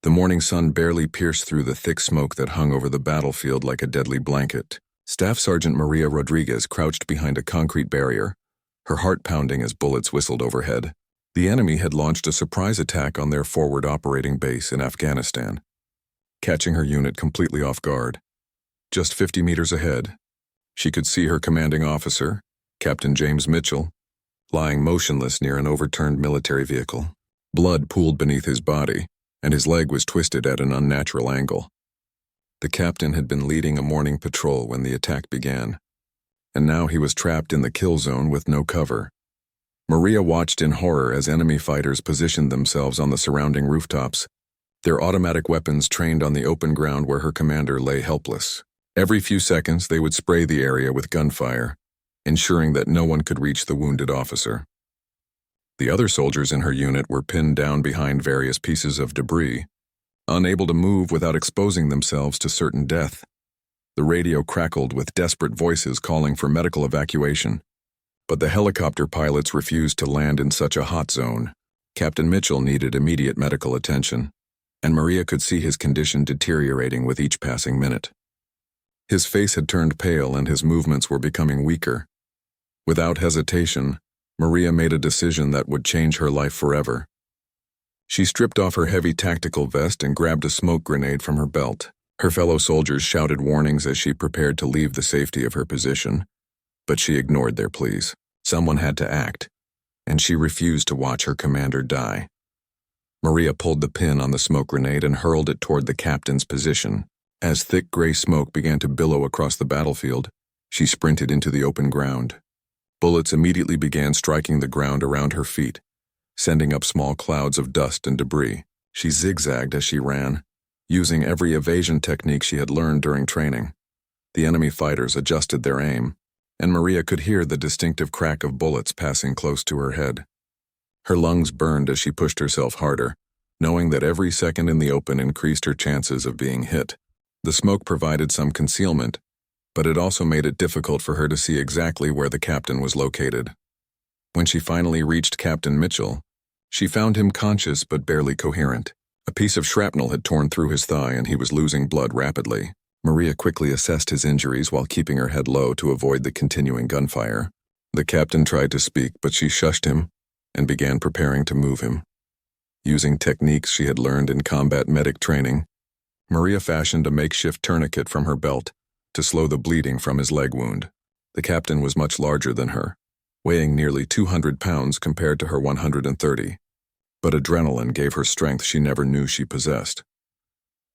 The morning sun barely pierced through the thick smoke that hung over the battlefield like a deadly blanket. Staff Sergeant Maria Rodriguez crouched behind a concrete barrier, her heart pounding as bullets whistled overhead. The enemy had launched a surprise attack on their forward operating base in Afghanistan, catching her unit completely off guard. Just 50 meters ahead, she could see her commanding officer, Captain James Mitchell, lying motionless near an overturned military vehicle. Blood pooled beneath his body, and his leg was twisted at an unnatural angle. The captain had been leading a morning patrol when the attack began, and now he was trapped in the kill zone with no cover. Maria watched in horror as enemy fighters positioned themselves on the surrounding rooftops, their automatic weapons trained on the open ground where her commander lay helpless. Every few seconds they would spray the area with gunfire, ensuring that no one could reach the wounded officer. The other soldiers in her unit were pinned down behind various pieces of debris, unable to move without exposing themselves to certain death. The radio crackled with desperate voices calling for medical evacuation, but the helicopter pilots refused to land in such a hot zone. Captain Mitchell needed immediate medical attention, and Maria could see his condition deteriorating with each passing minute. His face had turned pale and his movements were becoming weaker. Without hesitation, Maria made a decision that would change her life forever. She stripped off her heavy tactical vest and grabbed a smoke grenade from her belt. Her fellow soldiers shouted warnings as she prepared to leave the safety of her position, but she ignored their pleas. Someone had to act, and she refused to watch her commander die. Maria pulled the pin on the smoke grenade and hurled it toward the captain's position. As thick gray smoke began to billow across the battlefield, she sprinted into the open ground. Bullets immediately began striking the ground around her feet, sending up small clouds of dust and debris. She zigzagged as she ran, using every evasion technique she had learned during training. The enemy fighters adjusted their aim, and Maria could hear the distinctive crack of bullets passing close to her head. Her lungs burned as she pushed herself harder, knowing that every second in the open increased her chances of being hit. The smoke provided some concealment, but it also made it difficult for her to see exactly where the captain was located. When she finally reached Captain Mitchell, she found him conscious but barely coherent. A piece of shrapnel had torn through his thigh and he was losing blood rapidly. Maria quickly assessed his injuries while keeping her head low to avoid the continuing gunfire. The captain tried to speak, but she shushed him and began preparing to move him. Using techniques she had learned in combat medic training, Maria fashioned a makeshift tourniquet from her belt to slow the bleeding from his leg wound. The captain was much larger than her, weighing nearly 200 pounds compared to her 130, but adrenaline gave her strength she never knew she possessed.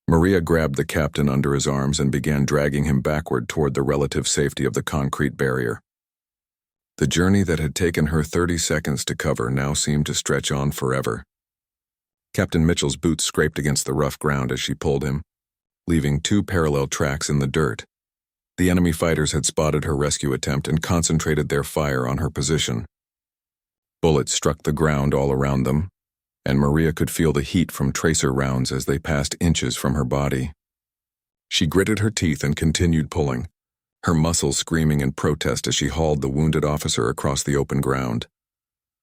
Maria grabbed the captain under his arms and began dragging him backward toward the relative safety of the concrete barrier. The journey that had taken her 30 seconds to cover now seemed to stretch on forever. Captain Mitchell's boots scraped against the rough ground as she pulled him, leaving 2 parallel tracks in the dirt. The enemy fighters had spotted her rescue attempt and concentrated their fire on her position. Bullets struck the ground all around them, and Maria could feel the heat from tracer rounds as they passed inches from her body. She gritted her teeth and continued pulling, her muscles screaming in protest as she hauled the wounded officer across the open ground.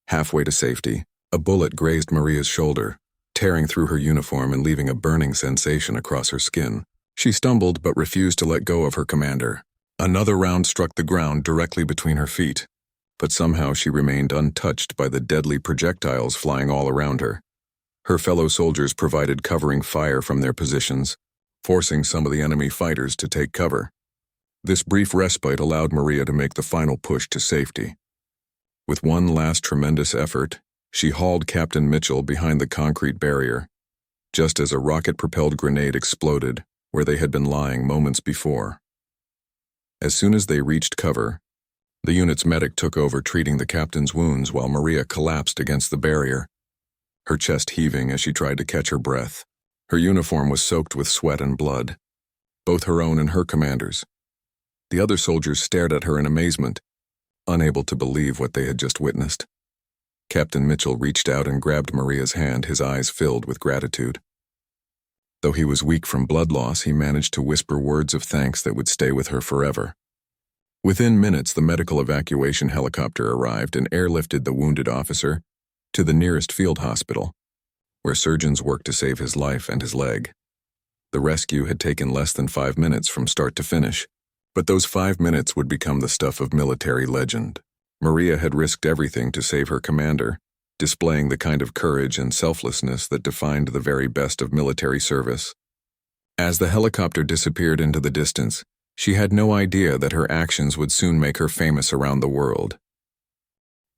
Halfway to safety, a bullet grazed Maria's shoulder, tearing through her uniform and leaving a burning sensation across her skin. She stumbled but refused to let go of her commander. Another round struck the ground directly between her feet, but somehow she remained untouched by the deadly projectiles flying all around her. Her fellow soldiers provided covering fire from their positions, forcing some of the enemy fighters to take cover. This brief respite allowed Maria to make the final push to safety. With one last tremendous effort, she hauled Captain Mitchell behind the concrete barrier, just as a rocket-propelled grenade exploded where they had been lying moments before. As soon as they reached cover, the unit's medic took over treating the captain's wounds while Maria collapsed against the barrier, her chest heaving as she tried to catch her breath. Her uniform was soaked with sweat and blood, both her own and her commander's. The other soldiers stared at her in amazement, unable to believe what they had just witnessed. Captain Mitchell reached out and grabbed Maria's hand, his eyes filled with gratitude. Though he was weak from blood loss, he managed to whisper words of thanks that would stay with her forever. Within minutes, the medical evacuation helicopter arrived and airlifted the wounded officer to the nearest field hospital. where surgeons worked to save his life and his leg. The rescue had taken less than 5 minutes from start to finish, but those 5 minutes would become the stuff of military legend. Maria had risked everything to save her commander, displaying the kind of courage and selflessness that defined the very best of military service. As the helicopter disappeared into the distance, she had no idea that her actions would soon make her famous around the world.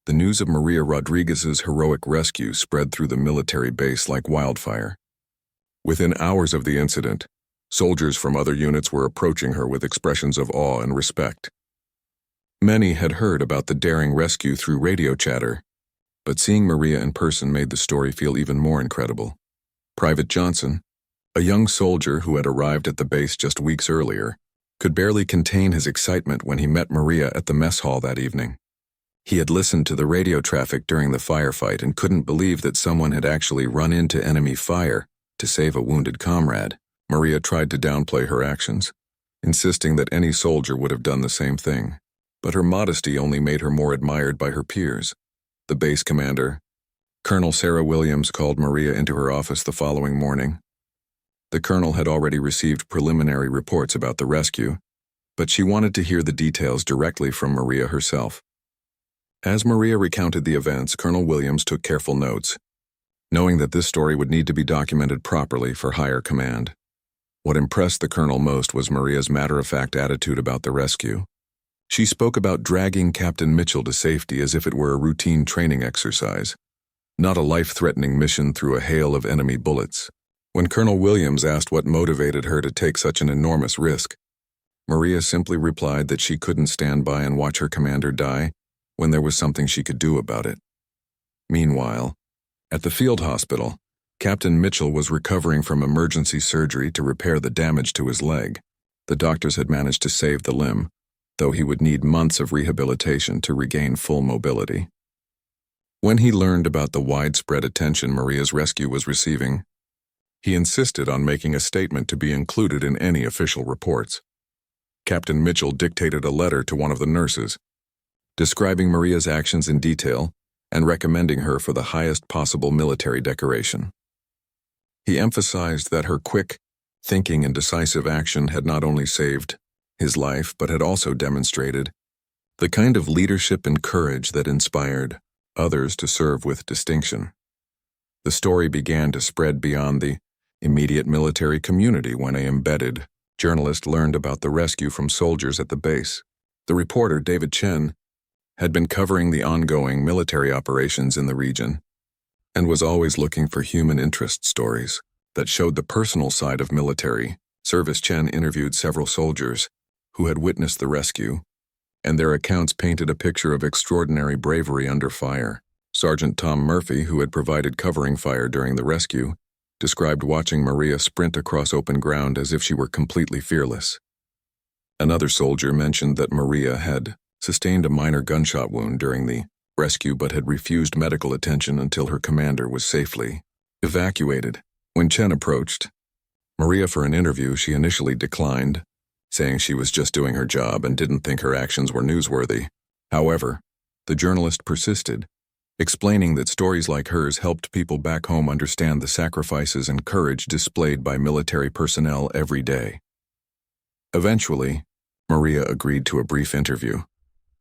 The news of Maria Rodriguez's heroic rescue spread through the military base like wildfire. Within hours of the incident, soldiers from other units were approaching her with expressions of awe and respect. Many had heard about the daring rescue through radio chatter, but seeing Maria in person made the story feel even more incredible. Private Johnson, a young soldier who had arrived at the base just weeks earlier, could barely contain his excitement when he met Maria at the mess hall that evening. He had listened to the radio traffic during the firefight and couldn't believe that someone had actually run into enemy fire to save a wounded comrade. Maria tried to downplay her actions, insisting that any soldier would have done the same thing, but her modesty only made her more admired by her peers. The base commander, Colonel Sarah Williams, called Maria into her office the following morning. The colonel had already received preliminary reports about the rescue, but she wanted to hear the details directly from Maria herself. As Maria recounted the events, Colonel Williams took careful notes, knowing that this story would need to be documented properly for higher command. What impressed the colonel most was Maria's matter-of-fact attitude about the rescue. She spoke about dragging Captain Mitchell to safety as if it were a routine training exercise, not a life-threatening mission through a hail of enemy bullets. When Colonel Williams asked what motivated her to take such an enormous risk, Maria simply replied that she couldn't stand by and watch her commander die when there was something she could do about it. Meanwhile, at the field hospital, Captain Mitchell was recovering from emergency surgery to repair the damage to his leg. The doctors had managed to save the limb, though he would need months of rehabilitation to regain full mobility. When he learned about the widespread attention Maria's rescue was receiving, he insisted on making a statement to be included in any official reports. Captain Mitchell dictated a letter to one of the nurses, describing Maria's actions in detail and recommending her for the highest possible military decoration. He emphasized that her quick, thinking and decisive action had not only saved his life but had also demonstrated the kind of leadership and courage that inspired others to serve with distinction. The story began to spread beyond the immediate military community when an embedded journalist learned about the rescue from soldiers at the base. The reporter, David Chen, had been covering the ongoing military operations in the region and was always looking for human interest stories that showed the personal side of military service. Chen interviewed several soldiers who had witnessed the rescue, and their accounts painted a picture of extraordinary bravery under fire. Sergeant Tom Murphy, who had provided covering fire during the rescue, described watching Maria sprint across open ground as if she were completely fearless. Another soldier mentioned that Maria had sustained a minor gunshot wound during the rescue but had refused medical attention until her commander was safely evacuated. When Chen approached Maria for an interview, she initially declined, saying she was just doing her job and didn't think her actions were newsworthy. However, the journalist persisted, explaining that stories like hers helped people back home understand the sacrifices and courage displayed by military personnel every day. Eventually, Maria agreed to a brief interview,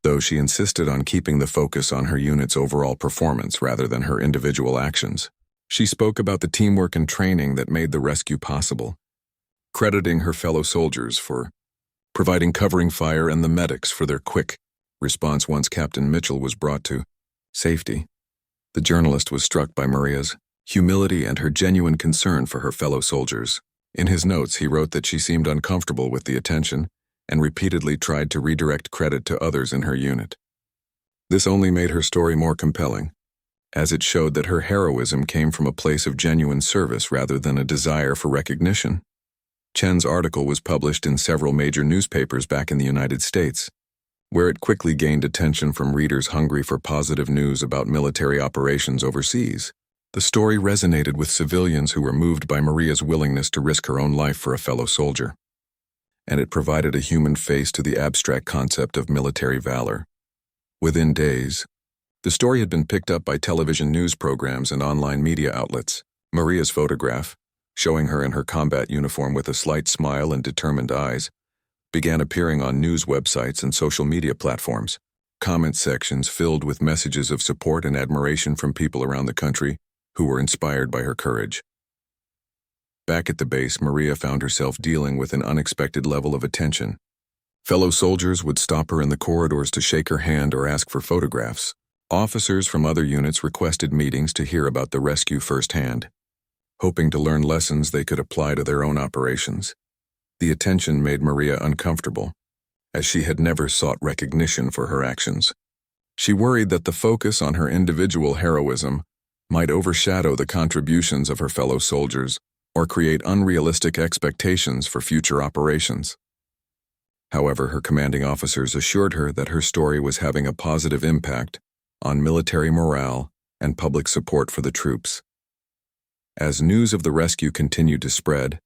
though she insisted on keeping the focus on her unit's overall performance rather than her individual actions. She spoke about the teamwork and training that made the rescue possible, crediting her fellow soldiers for providing covering fire and the medics for their quick response once Captain Mitchell was brought to safety. The journalist was struck by Maria's humility and her genuine concern for her fellow soldiers. In his notes, he wrote that she seemed uncomfortable with the attention and repeatedly tried to redirect credit to others in her unit. This only made her story more compelling, as it showed that her heroism came from a place of genuine service rather than a desire for recognition. Chen's article was published in several major newspapers back in the United States, where it quickly gained attention from readers hungry for positive news about military operations overseas. The story resonated with civilians who were moved by Maria's willingness to risk her own life for a fellow soldier, and it provided a human face to the abstract concept of military valor. Within days, the story had been picked up by television news programs and online media outlets, Maria's photograph, showing her in her combat uniform with a slight smile and determined eyes, began appearing on news websites and social media platforms. Comment sections filled with messages of support and admiration from people around the country who were inspired by her courage. Back at the base, Maria found herself dealing with an unexpected level of attention. Fellow soldiers would stop her in the corridors to shake her hand or ask for photographs. Officers from other units requested meetings to hear about the rescue firsthand, hoping to learn lessons they could apply to their own operations. The attention made Maria uncomfortable, as she had never sought recognition for her actions. She worried that the focus on her individual heroism might overshadow the contributions of her fellow soldiers or create unrealistic expectations for future operations. However, her commanding officers assured her that her story was having a positive impact on military morale and public support for the troops. As news of the rescue continued to spread,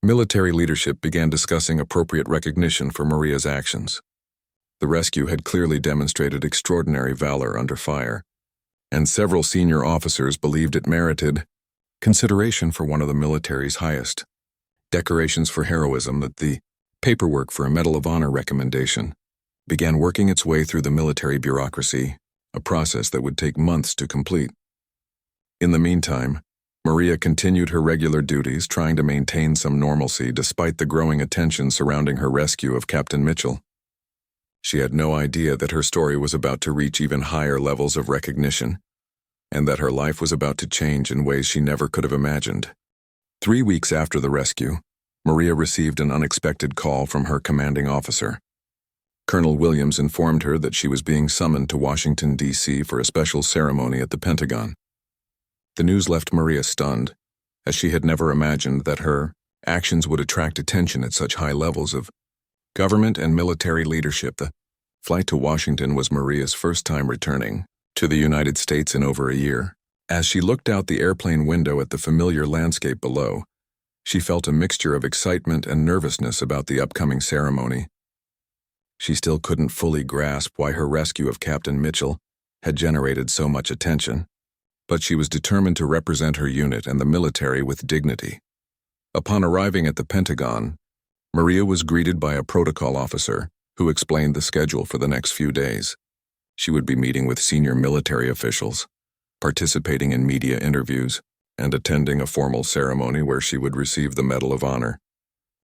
military leadership began discussing appropriate recognition for Maria's actions. The rescue had clearly demonstrated extraordinary valor under fire, and several senior officers believed it merited consideration for one of the military's highest decorations for heroism. That the paperwork for a Medal of Honor recommendation began working its way through the military bureaucracy, a process that would take months to complete. In the meantime, Maria continued her regular duties, trying to maintain some normalcy despite the growing attention surrounding her rescue of Captain Mitchell. She had no idea that her story was about to reach even higher levels of recognition, and that her life was about to change in ways she never could have imagined. 3 weeks after the rescue, Maria received an unexpected call from her commanding officer. Colonel Williams informed her that she was being summoned to Washington, D.C. for a special ceremony at the Pentagon. The news left Maria stunned, as she had never imagined that her actions would attract attention at such high levels of government and military leadership. The flight to Washington was Maria's first time returning to the United States in over a year. As she looked out the airplane window at the familiar landscape below, she felt a mixture of excitement and nervousness about the upcoming ceremony. She still couldn't fully grasp why her rescue of Captain Mitchell had generated so much attention, but she was determined to represent her unit and the military with dignity. Upon arriving at the Pentagon, Maria was greeted by a protocol officer who explained the schedule for the next few days. She would be meeting with senior military officials, participating in media interviews, and attending a formal ceremony where she would receive the Medal of Honor,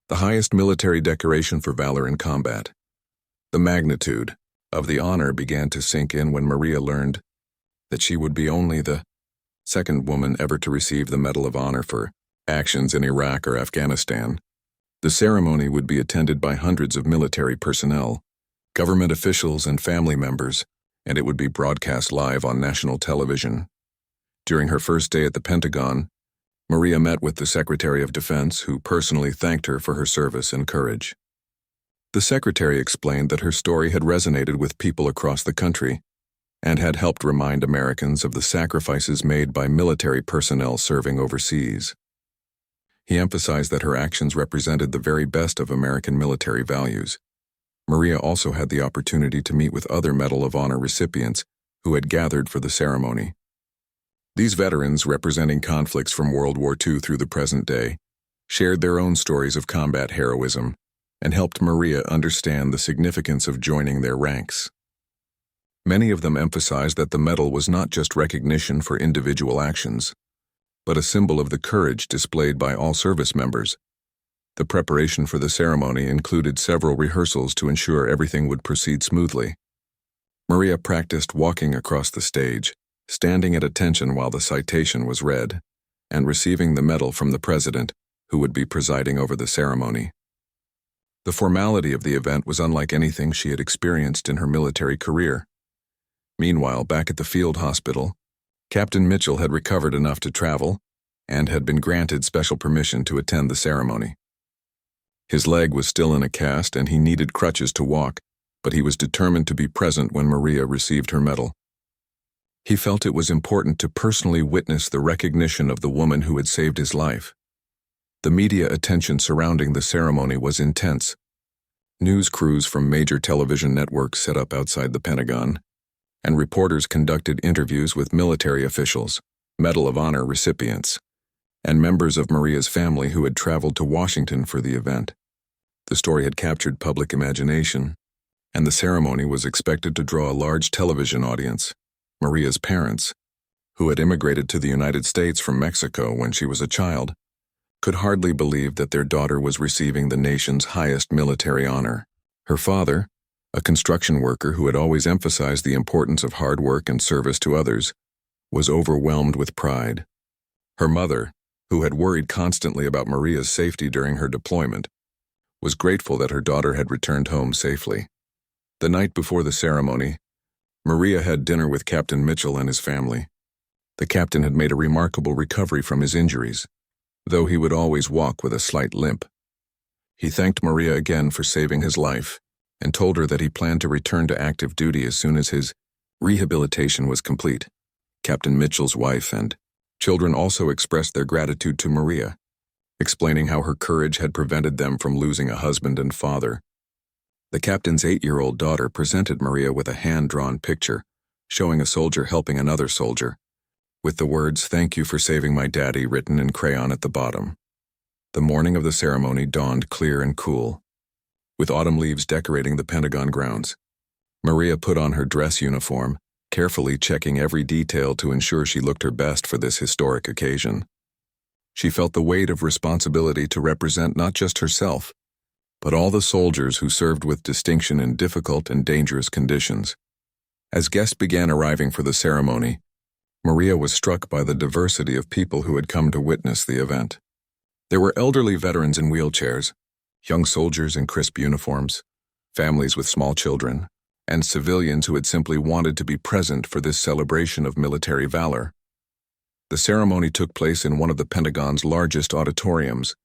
the highest military decoration for valor in combat. The magnitude of the honor began to sink in when Maria learned that she would be only the second woman ever to receive the Medal of Honor for actions in Iraq or Afghanistan. The ceremony would be attended by hundreds of military personnel, government officials, and family members, and it would be broadcast live on national television. During her first day at the Pentagon, Maria met with the Secretary of Defense, who personally thanked her for her service and courage. The Secretary explained that her story had resonated with people across the country and had helped remind Americans of the sacrifices made by military personnel serving overseas. He emphasized that her actions represented the very best of American military values. Maria also had the opportunity to meet with other Medal of Honor recipients who had gathered for the ceremony. These veterans, representing conflicts from World War II through the present day, shared their own stories of combat heroism and helped Maria understand the significance of joining their ranks. Many of them emphasized that the medal was not just recognition for individual actions, but a symbol of the courage displayed by all service members. The preparation for the ceremony included several rehearsals to ensure everything would proceed smoothly. Maria practiced walking across the stage, standing at attention while the citation was read, and receiving the medal from the president, who would be presiding over the ceremony. The formality of the event was unlike anything she had experienced in her military career. Meanwhile, back at the field hospital, Captain Mitchell had recovered enough to travel and had been granted special permission to attend the ceremony. His leg was still in a cast and he needed crutches to walk, but he was determined to be present when Maria received her medal. He felt it was important to personally witness the recognition of the woman who had saved his life. The media attention surrounding the ceremony was intense. News crews from major television networks set up outside the Pentagon, and reporters conducted interviews with military officials, Medal of Honor recipients, and members of Maria's family who had traveled to Washington for the event. The story had captured public imagination, and the ceremony was expected to draw a large television audience. Maria's parents, who had immigrated to the United States from Mexico when she was a child, could hardly believe that their daughter was receiving the nation's highest military honor. Her father, a construction worker who had always emphasized the importance of hard work and service to others, was overwhelmed with pride. Her mother, who had worried constantly about Maria's safety during her deployment, was grateful that her daughter had returned home safely. The night before the ceremony, Maria had dinner with Captain Mitchell and his family. The captain had made a remarkable recovery from his injuries, though he would always walk with a slight limp. He thanked Maria again for saving his life and told her that he planned to return to active duty as soon as his rehabilitation was complete. Captain Mitchell's wife and children also expressed their gratitude to Maria, explaining how her courage had prevented them from losing a husband and father. The captain's 8-year-old daughter presented Maria with a hand-drawn picture showing a soldier helping another soldier, with the words, "Thank you for saving my daddy," written in crayon at the bottom. The morning of the ceremony dawned clear and cool, with autumn leaves decorating the Pentagon grounds. Maria put on her dress uniform, carefully checking every detail to ensure she looked her best for this historic occasion. She felt the weight of responsibility to represent not just herself, but all the soldiers who served with distinction in difficult and dangerous conditions. As guests began arriving for the ceremony, Maria was struck by the diversity of people who had come to witness the event. There were elderly veterans in wheelchairs, young soldiers in crisp uniforms, families with small children, and civilians who had simply wanted to be present for this celebration of military valor. The ceremony took place in one of the Pentagon's largest auditoriums,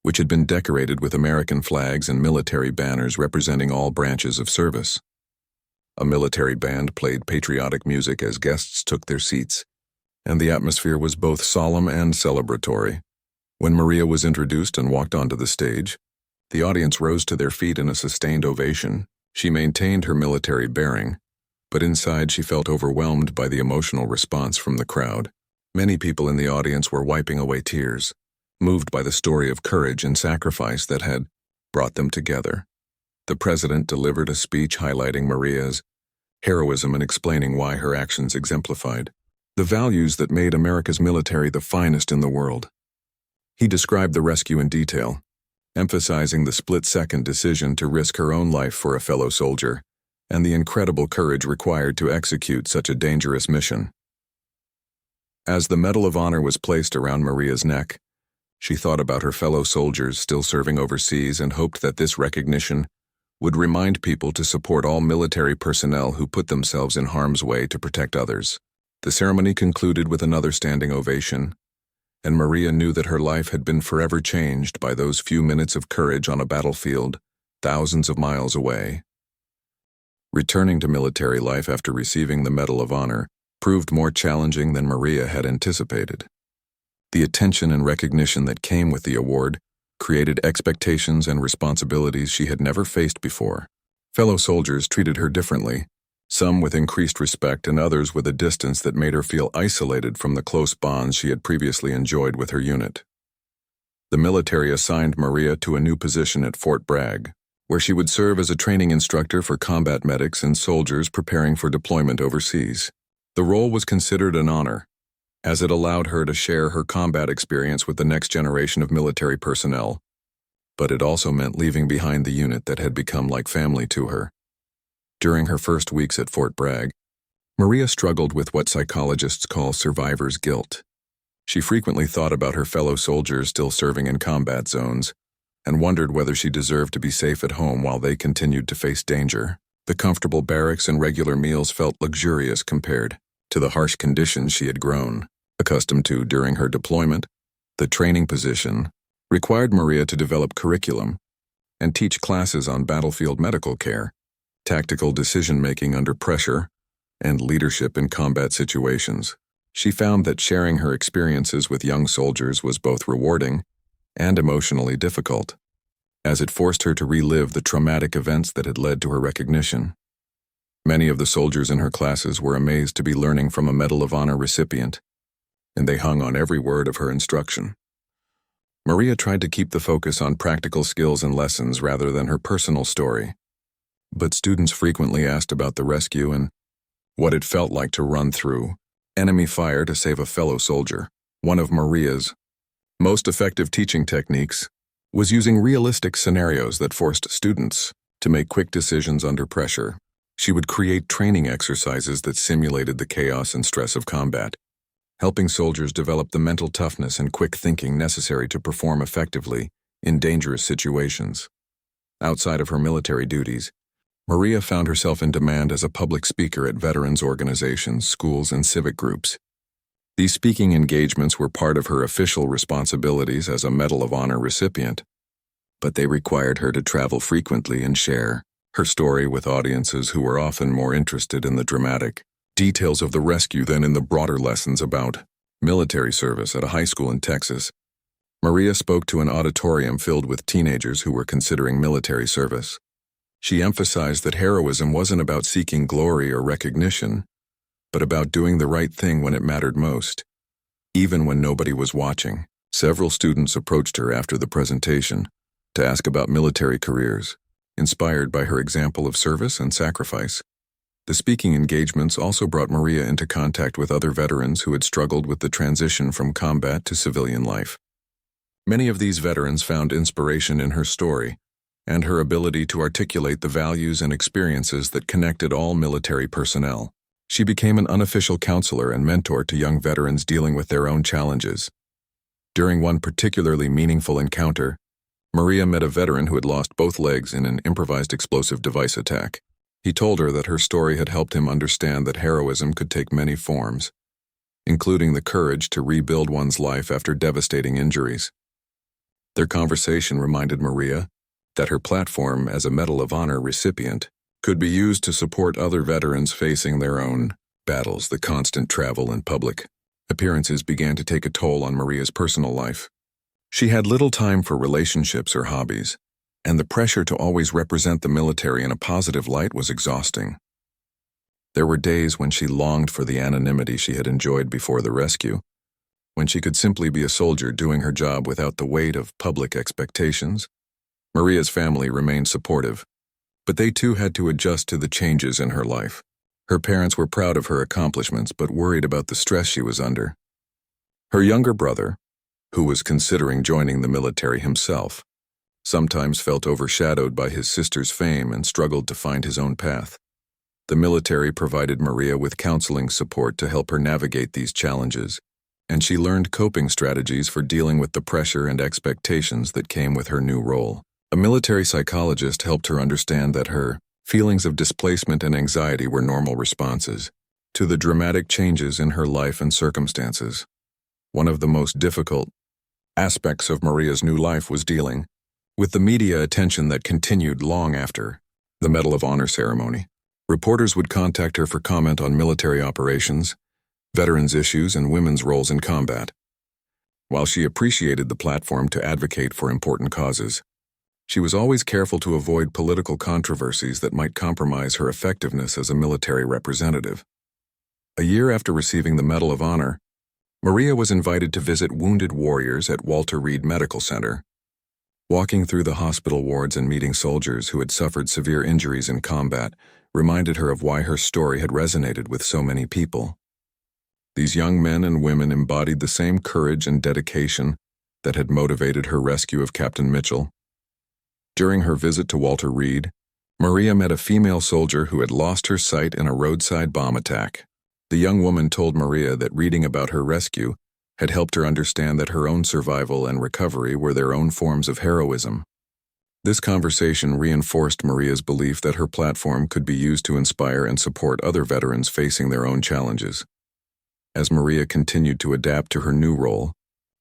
which had been decorated with American flags and military banners representing all branches of service. A military band played patriotic music as guests took their seats, and the atmosphere was both solemn and celebratory. When Maria was introduced and walked onto the stage, the audience rose to their feet in a sustained ovation. She maintained her military bearing, but inside she felt overwhelmed by the emotional response from the crowd. Many people in the audience were wiping away tears, moved by the story of courage and sacrifice that had brought them together. The president delivered a speech highlighting Maria's heroism and explaining why her actions exemplified the values that made America's military the finest in the world. He described the rescue in detail, emphasizing the split-second decision to risk her own life for a fellow soldier and the incredible courage required to execute such a dangerous mission. As the Medal of Honor was placed around Maria's neck, she thought about her fellow soldiers still serving overseas and hoped that this recognition would remind people to support all military personnel who put themselves in harm's way to protect others. The ceremony concluded with another standing ovation, and Maria knew that her life had been forever changed by those few minutes of courage on a battlefield thousands of miles away. Returning to military life after receiving the Medal of Honor proved more challenging than Maria had anticipated. The attention and recognition that came with the award created expectations and responsibilities she had never faced before. Fellow soldiers treated her differently, some with increased respect and others with a distance that made her feel isolated from the close bonds she had previously enjoyed with her unit. The military assigned Maria to a new position at Fort Bragg, where she would serve as a training instructor for combat medics and soldiers preparing for deployment overseas. The role was considered an honor, as it allowed her to share her combat experience with the next generation of military personnel, but it also meant leaving behind the unit that had become like family to her. During her first weeks at Fort Bragg, Maria struggled with what psychologists call survivor's guilt. She frequently thought about her fellow soldiers still serving in combat zones and wondered whether she deserved to be safe at home while they continued to face danger. The comfortable barracks and regular meals felt luxurious compared to the harsh conditions she had grown accustomed to during her deployment. The training position required Maria to develop curriculum and teach classes on battlefield medical care, tactical decision-making under pressure, and leadership in combat situations. She found that sharing her experiences with young soldiers was both rewarding and emotionally difficult, as it forced her to relive the traumatic events that had led to her recognition. Many of the soldiers in her classes were amazed to be learning from a Medal of Honor recipient, and they hung on every word of her instruction. Maria tried to keep the focus on practical skills and lessons rather than her personal story. But students frequently asked about the rescue and what it felt like to run through enemy fire to save a fellow soldier. One of Maria's most effective teaching techniques was using realistic scenarios that forced students to make quick decisions under pressure. She would create training exercises that simulated the chaos and stress of combat, helping soldiers develop the mental toughness and quick thinking necessary to perform effectively in dangerous situations. Outside of her military duties, Maria found herself in demand as a public speaker at veterans organizations, schools, and civic groups. These speaking engagements were part of her official responsibilities as a Medal of Honor recipient, but they required her to travel frequently and share her story with audiences who were often more interested in the dramatic details of the rescue than in the broader lessons about military service. At a high school in Texas, Maria spoke to an auditorium filled with teenagers who were considering military service. She emphasized that heroism wasn't about seeking glory or recognition, but about doing the right thing when it mattered most, even when nobody was watching. Several students approached her after the presentation to ask about military careers, inspired by her example of service and sacrifice. The speaking engagements also brought Maria into contact with other veterans who had struggled with the transition from combat to civilian life. Many of these veterans found inspiration in her story and her ability to articulate the values and experiences that connected all military personnel. She became an unofficial counselor and mentor to young veterans dealing with their own challenges. During one particularly meaningful encounter, Maria met a veteran who had lost both legs in an improvised explosive device attack. He told her that her story had helped him understand that heroism could take many forms, including the courage to rebuild one's life after devastating injuries. Their conversation reminded Maria that her platform as a Medal of Honor recipient could be used to support other veterans facing their own battles. The constant travel and public appearances began to take a toll on Maria's personal life. She had little time for relationships or hobbies, and the pressure to always represent the military in a positive light was exhausting. There were days when she longed for the anonymity she had enjoyed before the rescue, when she could simply be a soldier doing her job without the weight of public expectations. Maria's family remained supportive, but they too had to adjust to the changes in her life. Her parents were proud of her accomplishments but worried about the stress she was under. Her younger brother, who was considering joining the military himself, sometimes felt overshadowed by his sister's fame and struggled to find his own path. The military provided Maria with counseling support to help her navigate these challenges, and she learned coping strategies for dealing with the pressure and expectations that came with her new role. A military psychologist helped her understand that her feelings of displacement and anxiety were normal responses to the dramatic changes in her life and circumstances. One of the most difficult aspects of Maria's new life was dealing with the media attention that continued long after the Medal of Honor ceremony. Reporters would contact her for comment on military operations, veterans' issues, and women's roles in combat. While she appreciated the platform to advocate for important causes, she was always careful to avoid political controversies that might compromise her effectiveness as a military representative. A year after receiving the Medal of Honor, Maria was invited to visit wounded warriors at Walter Reed Medical Center. Walking through the hospital wards and meeting soldiers who had suffered severe injuries in combat reminded her of why her story had resonated with so many people. These young men and women embodied the same courage and dedication that had motivated her rescue of Captain Mitchell. During her visit to Walter Reed, Maria met a female soldier who had lost her sight in a roadside bomb attack. The young woman told Maria that reading about her rescue had helped her understand that her own survival and recovery were their own forms of heroism. This conversation reinforced Maria's belief that her platform could be used to inspire and support other veterans facing their own challenges. As Maria continued to adapt to her new role,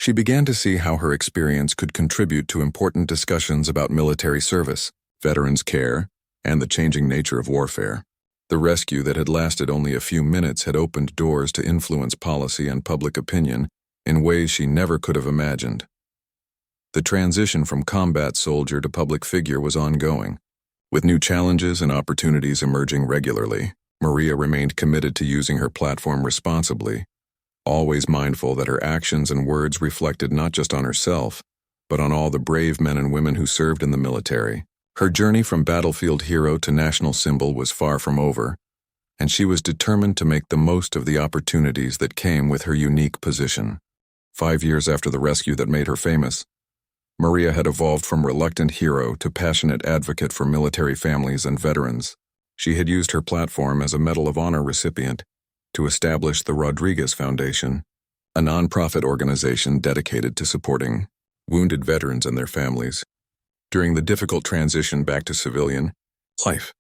she began to see how her experience could contribute to important discussions about military service, veterans' care, and the changing nature of warfare. The rescue that had lasted only a few minutes had opened doors to influence policy and public opinion in ways she never could have imagined. The transition from combat soldier to public figure was ongoing. With new challenges and opportunities emerging regularly, Maria remained committed to using her platform responsibly, always mindful that her actions and words reflected not just on herself, but on all the brave men and women who served in the military. Her journey from battlefield hero to national symbol was far from over, and she was determined to make the most of the opportunities that came with her unique position. 5 years after the rescue that made her famous, Maria had evolved from reluctant hero to passionate advocate for military families and veterans. She had used her platform as a Medal of Honor recipient to establish the Rodriguez Foundation, a nonprofit organization dedicated to supporting wounded veterans and their families. During the difficult transition back to civilian life,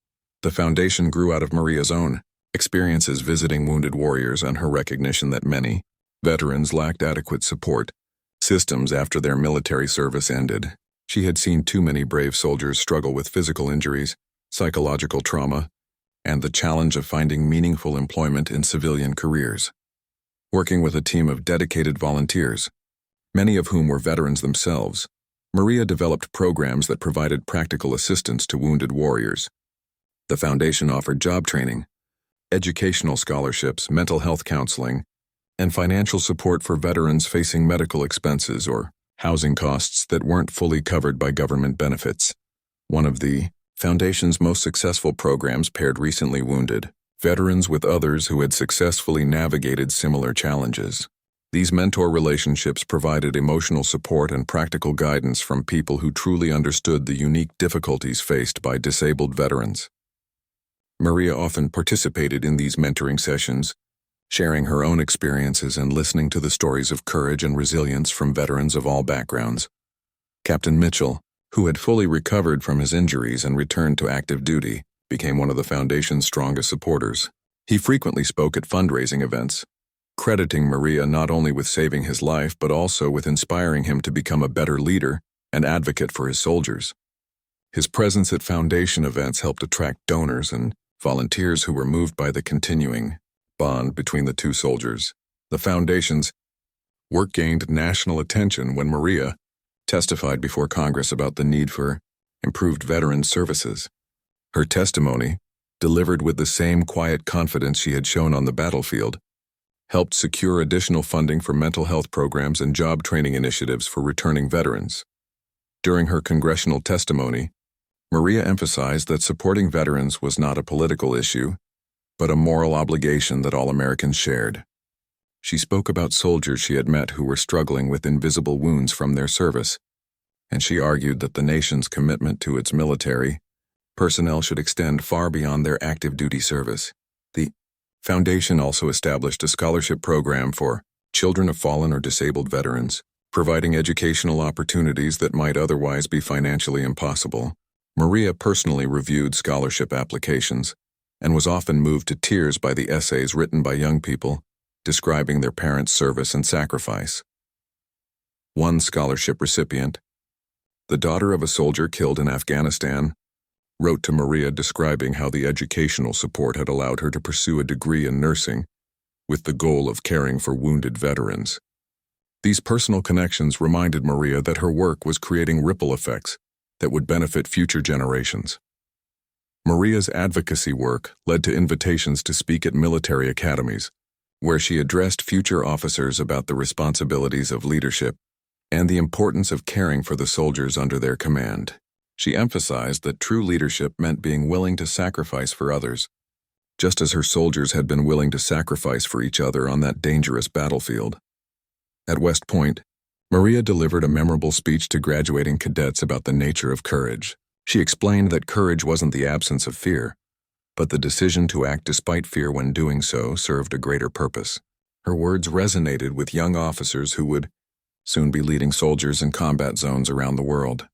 the foundation grew out of Maria's own experiences visiting wounded warriors and her recognition that many veterans lacked adequate support systems after their military service ended. She had seen too many brave soldiers struggle with physical injuries, psychological trauma, and the challenge of finding meaningful employment in civilian careers. Working with a team of dedicated volunteers, many of whom were veterans themselves, Maria developed programs that provided practical assistance to wounded warriors. The foundation offered job training, educational scholarships, mental health counseling, and financial support for veterans facing medical expenses or housing costs that weren't fully covered by government benefits. One of the foundation's most successful programs paired recently wounded veterans with others who had successfully navigated similar challenges. These mentor relationships provided emotional support and practical guidance from people who truly understood the unique difficulties faced by disabled veterans. Maria often participated in these mentoring sessions, sharing her own experiences and listening to the stories of courage and resilience from veterans of all backgrounds. Captain Mitchell, who had fully recovered from his injuries and returned to active duty, became one of the Foundation's strongest supporters. He frequently spoke at fundraising events, crediting Maria not only with saving his life but also with inspiring him to become a better leader and advocate for his soldiers. His presence at Foundation events helped attract donors and volunteers who were moved by the continuing bond between the two soldiers. The Foundation's work gained national attention when Maria testified before Congress about the need for improved veteran services. Her testimony, delivered with the same quiet confidence she had shown on the battlefield, helped secure additional funding for mental health programs and job training initiatives for returning veterans. During her congressional testimony, Maria emphasized that supporting veterans was not a political issue, but a moral obligation that all Americans shared. She spoke about soldiers she had met who were struggling with invisible wounds from their service, and she argued that the nation's commitment to its military personnel should extend far beyond their active duty service. The Foundation also established a scholarship program for children of fallen or disabled veterans, providing educational opportunities that might otherwise be financially impossible. Maria personally reviewed scholarship applications and was often moved to tears by the essays written by young people describing their parents' service and sacrifice. One scholarship recipient, the daughter of a soldier killed in Afghanistan, wrote to Maria describing how the educational support had allowed her to pursue a degree in nursing with the goal of caring for wounded veterans. These personal connections reminded Maria that her work was creating ripple effects that would benefit future generations. Maria's advocacy work led to invitations to speak at military academies, where she addressed future officers about the responsibilities of leadership and the importance of caring for the soldiers under their command. She emphasized that true leadership meant being willing to sacrifice for others, just as her soldiers had been willing to sacrifice for each other on that dangerous battlefield. At West Point, Maria delivered a memorable speech to graduating cadets about the nature of courage. She explained that courage wasn't the absence of fear, but the decision to act despite fear when doing so served a greater purpose. Her words resonated with young officers who would soon be leading soldiers in combat zones around the world.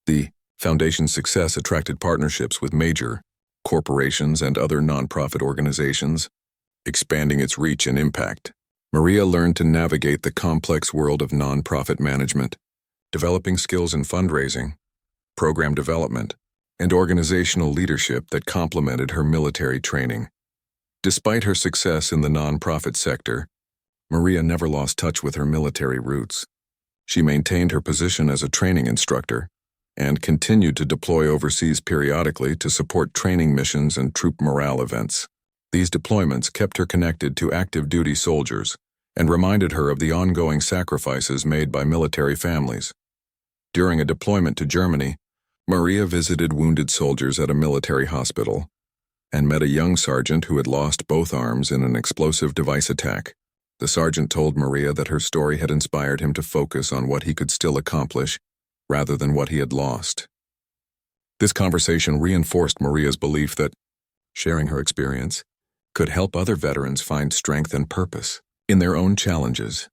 The Foundation's success attracted partnerships with major corporations and other nonprofit organizations, expanding its reach and impact. Maria learned to navigate the complex world of nonprofit management, developing skills in fundraising, program development, and organizational leadership that complemented her military training. Despite her success in the nonprofit sector, Maria never lost touch with her military roots. She maintained her position as a training instructor and continued to deploy overseas periodically to support training missions and troop morale events. These deployments kept her connected to active duty soldiers and reminded her of the ongoing sacrifices made by military families. During a deployment to Germany, Maria visited wounded soldiers at a military hospital and met a young sergeant who had lost both arms in an explosive device attack. The sergeant told Maria that her story had inspired him to focus on what he could still accomplish rather than what he had lost. This conversation reinforced Maria's belief that sharing her experience could help other veterans find strength and purpose in their own challenges.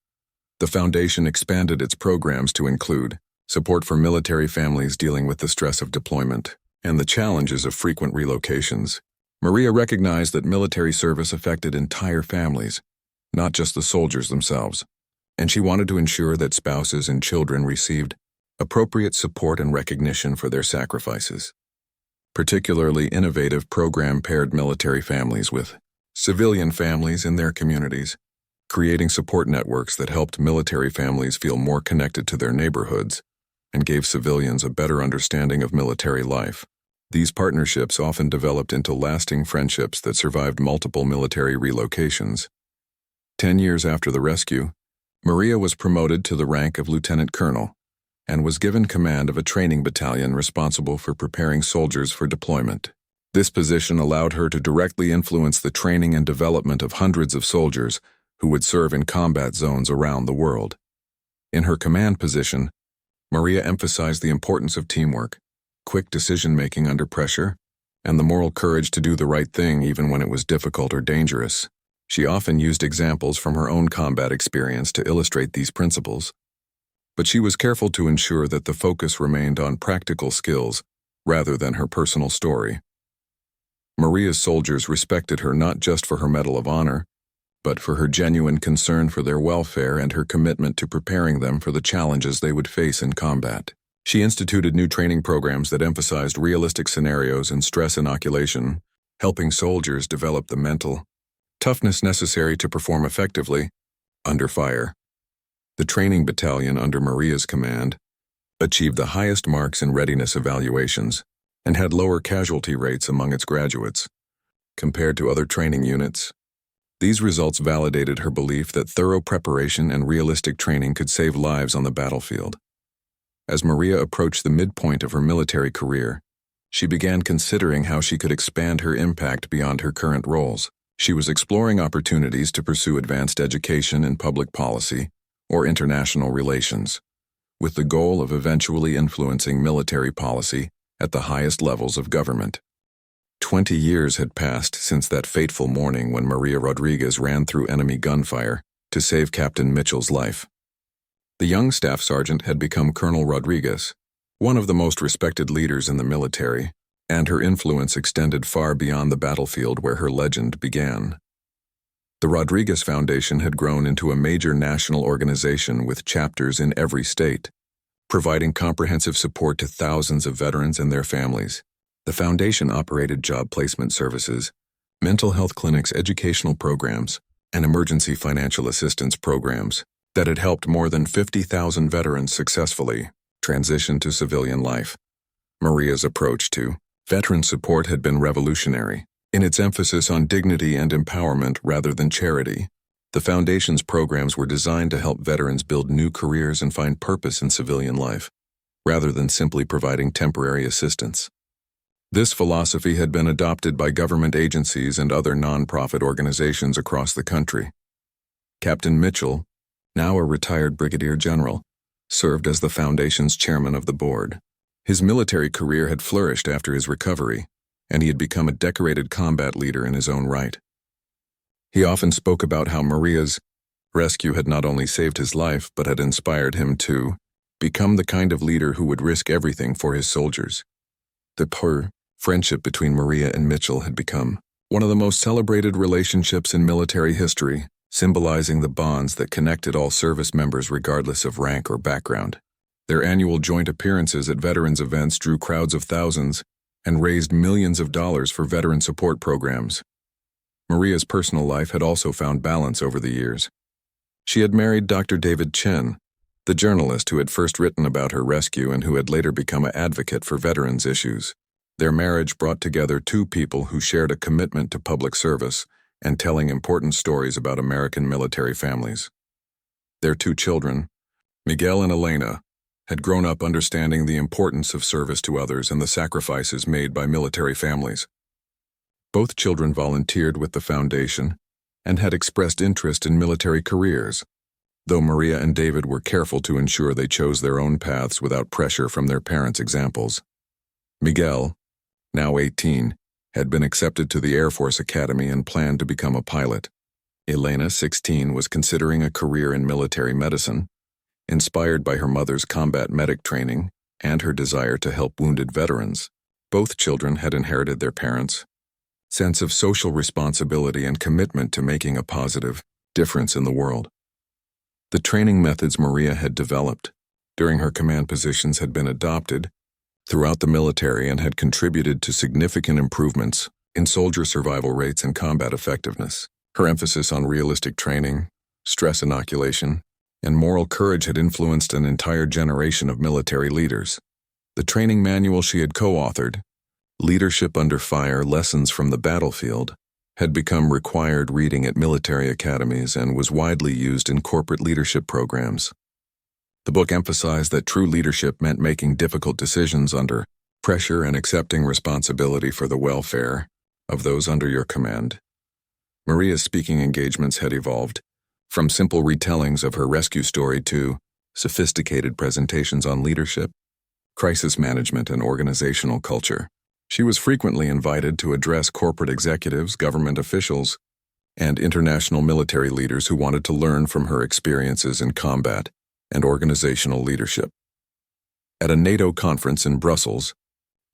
The foundation expanded its programs to include support for military families dealing with the stress of deployment and the challenges of frequent relocations. Maria recognized that military service affected entire families, not just the soldiers themselves, and she wanted to ensure that spouses and children received appropriate support and recognition for their sacrifices. Particularly innovative program paired military families with civilian families in their communities, creating support networks that helped military families feel more connected to their neighborhoods and gave civilians a better understanding of military life. These partnerships often developed into lasting friendships that survived multiple military relocations. 10 years after the rescue, Maria was promoted to the rank of lieutenant colonel and was given command of a training battalion responsible for preparing soldiers for deployment. This position allowed her to directly influence the training and development of hundreds of soldiers who would serve in combat zones around the world. In her command position, Maria emphasized the importance of teamwork, quick decision-making under pressure, and the moral courage to do the right thing even when it was difficult or dangerous. She often used examples from her own combat experience to illustrate these principles, but she was careful to ensure that the focus remained on practical skills rather than her personal story. Maria's soldiers respected her not just for her Medal of Honor, but for her genuine concern for their welfare and her commitment to preparing them for the challenges they would face in combat. She instituted new training programs that emphasized realistic scenarios and stress inoculation, helping soldiers develop the mental toughness necessary to perform effectively under fire. The training battalion under Maria's command achieved the highest marks in readiness evaluations and had lower casualty rates among its graduates compared to other training units. These results validated her belief that thorough preparation and realistic training could save lives on the battlefield. As Maria approached the midpoint of her military career, she began considering how she could expand her impact beyond her current roles. She was exploring opportunities to pursue advanced education in public policy or international relations, with the goal of eventually influencing military policy at the highest levels of government. 20 years had passed since that fateful morning when Maria Rodriguez ran through enemy gunfire to save Captain Mitchell's life. The young staff sergeant had become Colonel Rodriguez, one of the most respected leaders in the military, and her influence extended far beyond the battlefield where her legend began. The Rodriguez Foundation had grown into a major national organization with chapters in every state, providing comprehensive support to thousands of veterans and their families. The foundation operated job placement services, mental health clinics, educational programs, and emergency financial assistance programs that had helped more than 50,000 veterans successfully transition to civilian life. Maria's approach to veteran support had been revolutionary in its emphasis on dignity and empowerment rather than charity. The foundation's programs were designed to help veterans build new careers and find purpose in civilian life, rather than simply providing temporary assistance. This philosophy had been adopted by government agencies and other nonprofit organizations across the country. Captain Mitchell, now a retired brigadier general, served as the foundation's chairman of the board. His military career had flourished after his recovery, and he had become a decorated combat leader in his own right. He often spoke about how Maria's rescue had not only saved his life but had inspired him to become the kind of leader who would risk everything for his soldiers. The friendship between Maria and Mitchell had become one of the most celebrated relationships in military history, symbolizing the bonds that connected all service members regardless of rank or background. Their annual joint appearances at veterans events drew crowds of thousands and raised millions of dollars for veteran support programs. Maria's personal life had also found balance over the years. She had married Dr. David Chen, the journalist who had first written about her rescue and who had later become an advocate for veterans' issues. Their marriage brought together two people who shared a commitment to public service and telling important stories about American military families. Their two children, Miguel and Elena, had grown up understanding the importance of service to others and the sacrifices made by military families. Both children volunteered with the foundation and had expressed interest in military careers, though Maria and David were careful to ensure they chose their own paths without pressure from their parents' examples. Miguel, now 18, had been accepted to the Air Force Academy and planned to become a pilot. Elena, 16, was considering a career in military medicine, inspired by her mother's combat medic training and her desire to help wounded veterans. Both children had inherited their parents' sense of social responsibility and commitment to making a positive difference in the world. The training methods Maria had developed during her command positions had been adopted throughout the military and had contributed to significant improvements in soldier survival rates and combat effectiveness. Her emphasis on realistic training, stress inoculation, and moral courage had influenced an entire generation of military leaders. The training manual she had co-authored, Leadership Under Fire: Lessons from the Battlefield, had become required reading at military academies and was widely used in corporate leadership programs. The book emphasized that true leadership meant making difficult decisions under pressure and accepting responsibility for the welfare of those under your command. Maria's speaking engagements had evolved from simple retellings of her rescue story to sophisticated presentations on leadership, crisis management, and organizational culture. She was frequently invited to address corporate executives, government officials, and international military leaders who wanted to learn from her experiences in combat and organizational leadership. At a NATO conference in Brussels,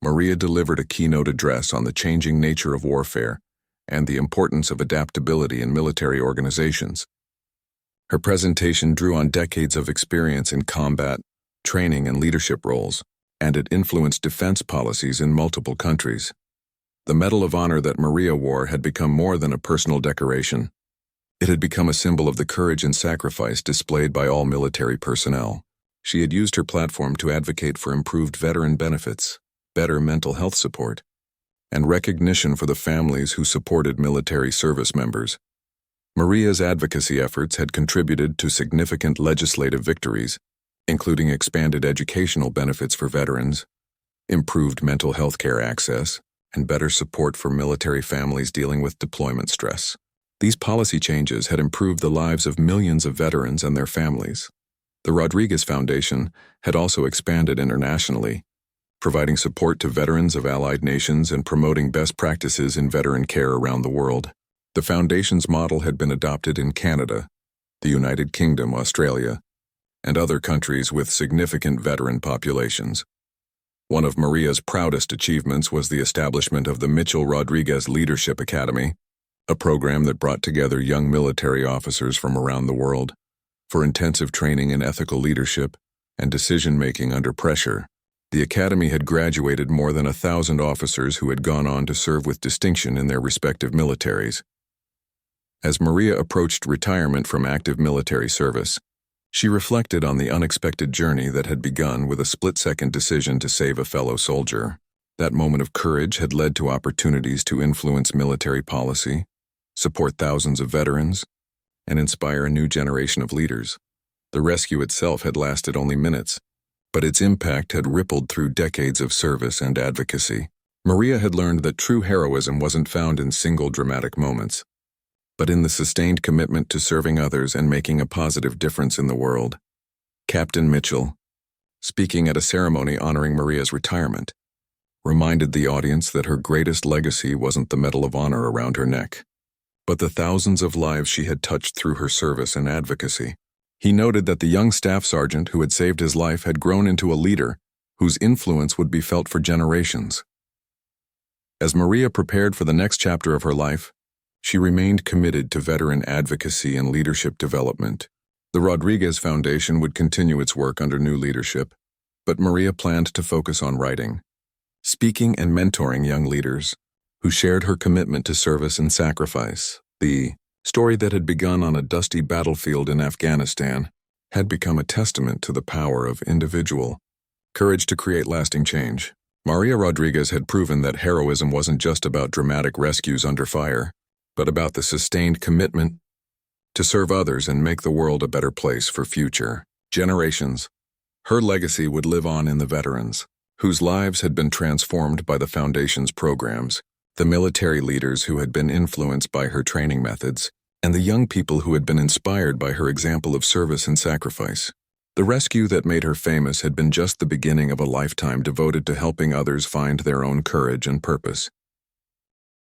Maria delivered a keynote address on the changing nature of warfare and the importance of adaptability in military organizations. Her presentation drew on decades of experience in combat, training, and leadership roles, and it influenced defense policies in multiple countries. The Medal of Honor that Maria wore had become more than a personal decoration. It had become a symbol of the courage and sacrifice displayed by all military personnel. She had used her platform to advocate for improved veteran benefits, better mental health support, and recognition for the families who supported military service members. Maria's advocacy efforts had contributed to significant legislative victories, including expanded educational benefits for veterans, improved mental health care access, and better support for military families dealing with deployment stress. These policy changes had improved the lives of millions of veterans and their families. The Rodriguez Foundation had also expanded internationally, providing support to veterans of allied nations and promoting best practices in veteran care around the world. The Foundation's model had been adopted in Canada, the United Kingdom, Australia, and other countries with significant veteran populations. One of Maria's proudest achievements was the establishment of the Mitchell Rodriguez Leadership Academy, a program that brought together young military officers from around the world for intensive training in ethical leadership and decision-making under pressure. The academy had graduated more than 1,000 officers who had gone on to serve with distinction in their respective militaries. As Maria approached retirement from active military service, she reflected on the unexpected journey that had begun with a split-second decision to save a fellow soldier. That moment of courage had led to opportunities to influence military policy, support thousands of veterans, and inspire a new generation of leaders. The rescue itself had lasted only minutes, but its impact had rippled through decades of service and advocacy. Maria had learned that true heroism wasn't found in single dramatic moments, but in the sustained commitment to serving others and making a positive difference in the world. Captain Mitchell, speaking at a ceremony honoring Maria's retirement, reminded the audience that her greatest legacy wasn't the Medal of Honor around her neck, but the thousands of lives she had touched through her service and advocacy. He noted that the young staff sergeant who had saved his life had grown into a leader whose influence would be felt for generations. As Maria prepared for the next chapter of her life, she remained committed to veteran advocacy and leadership development. The Rodriguez Foundation would continue its work under new leadership, but Maria planned to focus on writing, speaking, and mentoring young leaders who shared her commitment to service and sacrifice. The story that had begun on a dusty battlefield in Afghanistan had become a testament to the power of individual courage to create lasting change. Maria Rodriguez had proven that heroism wasn't just about dramatic rescues under fire, but about the sustained commitment to serve others and make the world a better place for future generations. Her legacy would live on in the veterans, whose lives had been transformed by the Foundation's programs, the military leaders who had been influenced by her training methods, and the young people who had been inspired by her example of service and sacrifice. The rescue that made her famous had been just the beginning of a lifetime devoted to helping others find their own courage and purpose.